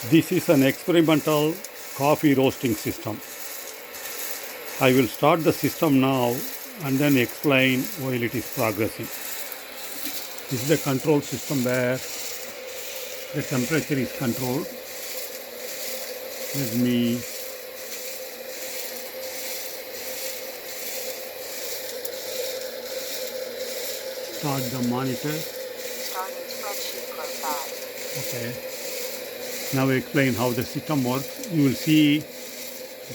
This is an experimental coffee roasting system. I will start the system now and then explain while it is progressing. This is the control system where the temperature is controlled. Let me start the monitor. Starting spreadsheet profile. Okay. Now I explain how the system works. You will see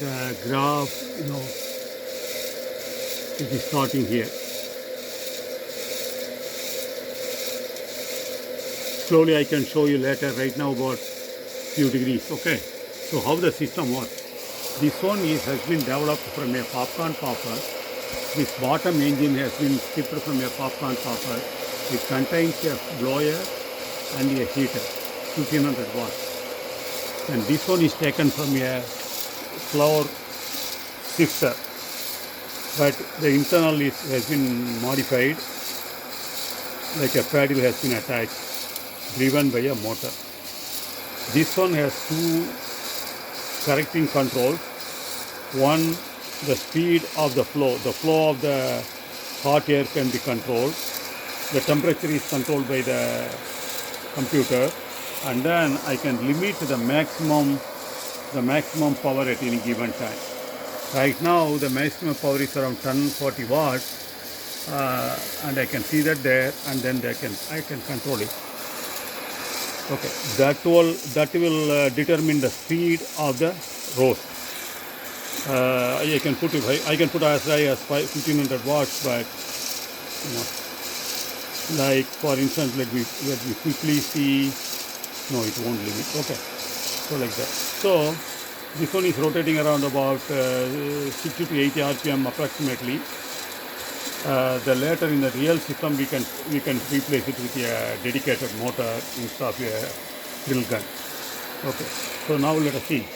the graph, it is starting here. Slowly I can show you later. Right now about few degrees. Okay. So how the system works. This one has been developed from a popcorn popper. This bottom engine has been stripped from a popcorn popper. It contains a blower and a heater, 1500 watts. And this one is taken from a flour sifter, but the internal has been modified, like a paddle has been attached, driven by a motor. This one has two correcting controls. One, the speed of the flow. The flow of the hot air can be controlled. The temperature is controlled by the computer, and then I can limit the maximum power at any given time. Right now the maximum power is around 1040 watts, and I can see that there, and then I can control it. Okay, that will determine the speed of the roast. I can put as high as 1500 watts, but like for instance, let me quickly see. No, it won't limit. Okay, so like that. So this one is rotating around about 60 to 80 rpm approximately. The later in the real system we can replace it with a dedicated motor instead of a drill gun. Okay, so now let us see.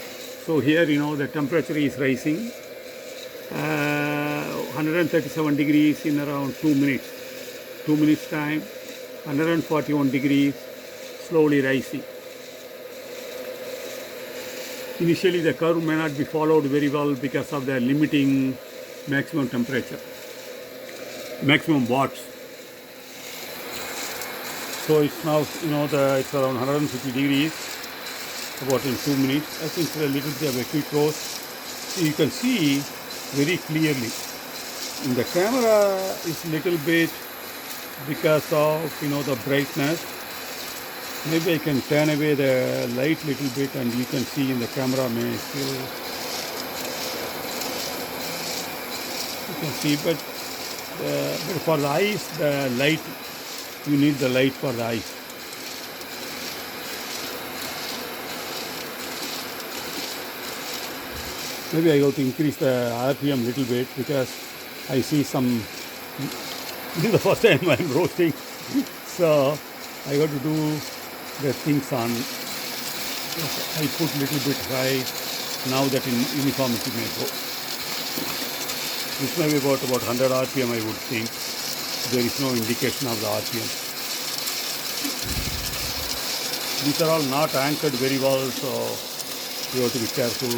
So here the temperature is rising, 137 degrees in around 2 minutes. 2 minutes time, 141 degrees, slowly rising. Initially the curve may not be followed very well because of the limiting maximum temperature, maximum watts. So it's now it's around 150 degrees about in 2 minutes. I think a little bit of a quick roast. You can see very clearly. In the camera it's little bit because of the brightness. Maybe I can turn away the light little bit and you can see in the camera may still you can see, but for the eyes, the light, you need the light for the eyes. Maybe I have to increase the RPM little bit because I see some. This is the first time I'm roasting, so I got to do the things on. I put little bit high. Now that in uniformity may go. This may be about 100 RPM, I would think. There is no indication of the RPM. These are all not anchored very well, so you have to be careful.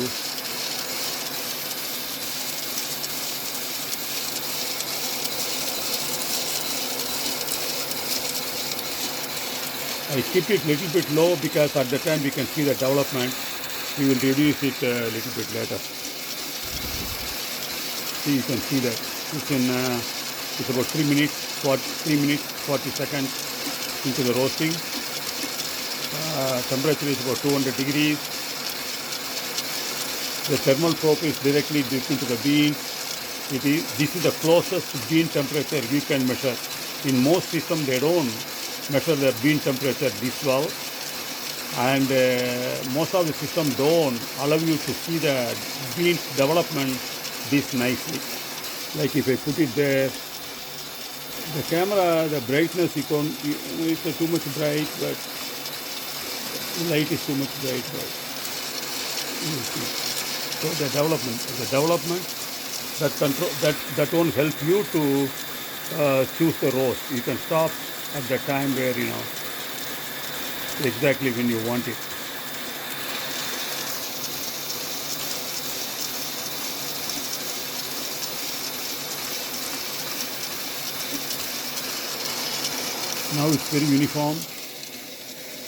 I keep it little bit low because at the time we can see the development. We will reduce it a little bit later. See, you can see that it's about 3 minutes 40 seconds into the roasting. Temperature is about 200 degrees. The thermal probe is directly dipped into the bean. This is the closest bean temperature we can measure. In most systems they don't measure the bean temperature this well, and most of the systems don't allow you to see the bean development this nicely. Like if I put it there, the camera, the brightness, it's too much bright, but the light is too much bright. But you see. So the development that won't help you to choose the roast. You can stop at the time where exactly when you want it. Now it's very uniform.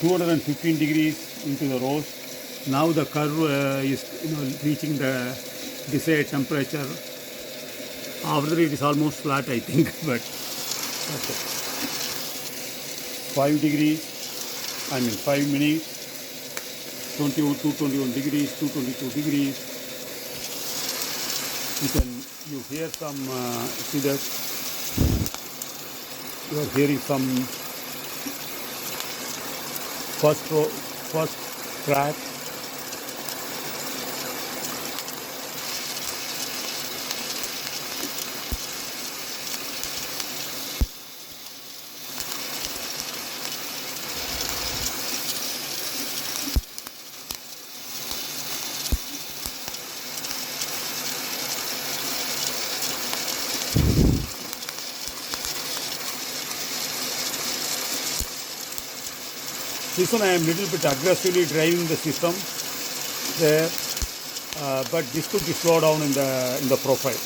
215 degrees into the roast. Now the curve is reaching the desired temperature. After it is almost flat, I think, but okay. 5 degrees. 5 minutes. 221 degrees, 222 degrees. You hear some, see that you are hearing some first crack. This one I am little bit aggressively driving the system there, but this could be slowed down in the profile.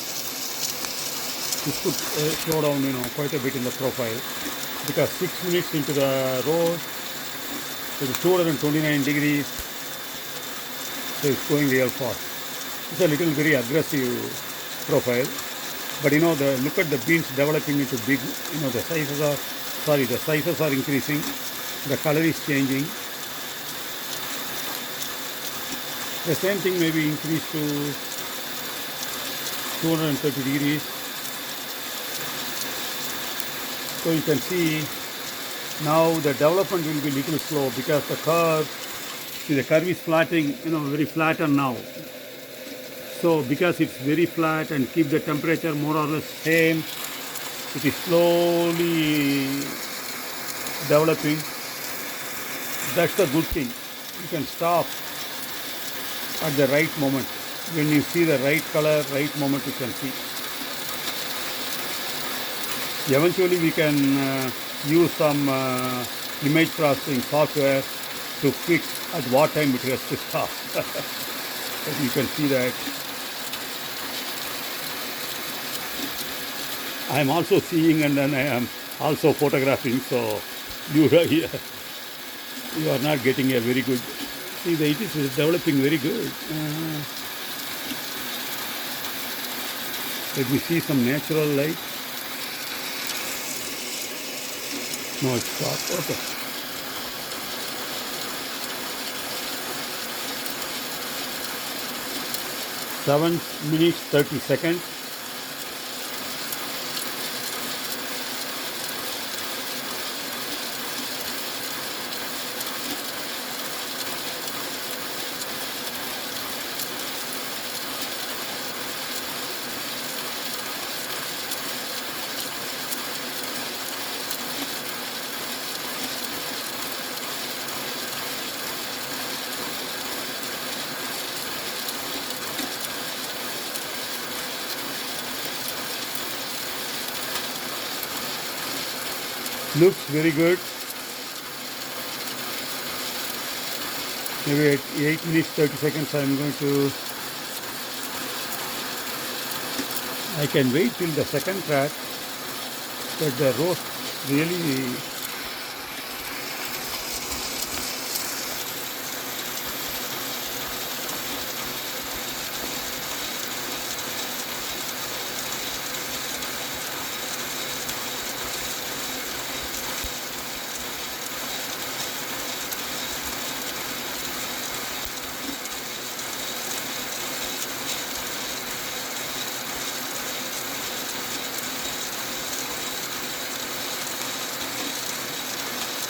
This could slow down, quite a bit in the profile, because 6 minutes into the roast, it is 229 degrees, so it's going real fast. It's a little very aggressive profile, but look at the beans developing into big. The sizes are increasing. The color is changing. The same thing may be increased to 230 degrees. So you can see now the development will be little slow, because the curve is flattening, very flatten now. So because it's very flat and keep the temperature more or less same, it is slowly developing. That's the good thing. You can stop at the right moment. When you see the right color, right moment, you can see. Eventually we can use some image processing software to fix at what time it has to stop. But you can see that. I am also seeing, and then I am also photographing, so you are not getting a very good. See, it is developing very good. Let me see some natural light. No, it's stopped. Okay. 7 minutes 30 seconds. Looks very good. Maybe at 8 minutes 30 seconds I am going to. I can wait till the second crack, but the roast really.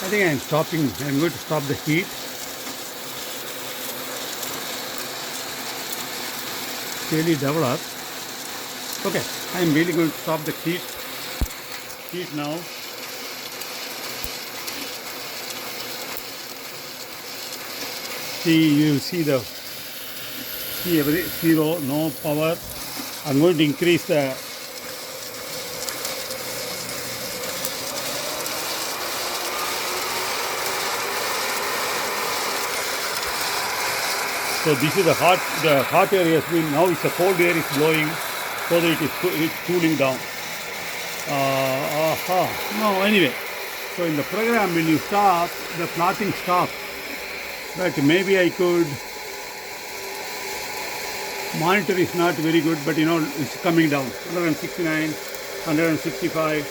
I think I am stopping. I am going to stop the heat. Really develop. Okay, I am really going to stop the heat now. See, you will see every zero, no power. I am going to increase the. So this is the hot air has been, now it's the cold air is blowing, so that it's cooling down. No, anyway, So in the program, when you stop, the plotting stops. But maybe I could, monitor is not very good, but it's coming down. 169, 165,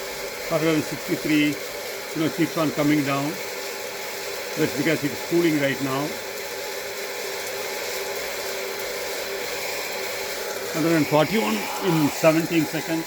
163, keeps on coming down. That's because it's cooling right now. 141 in 17 seconds.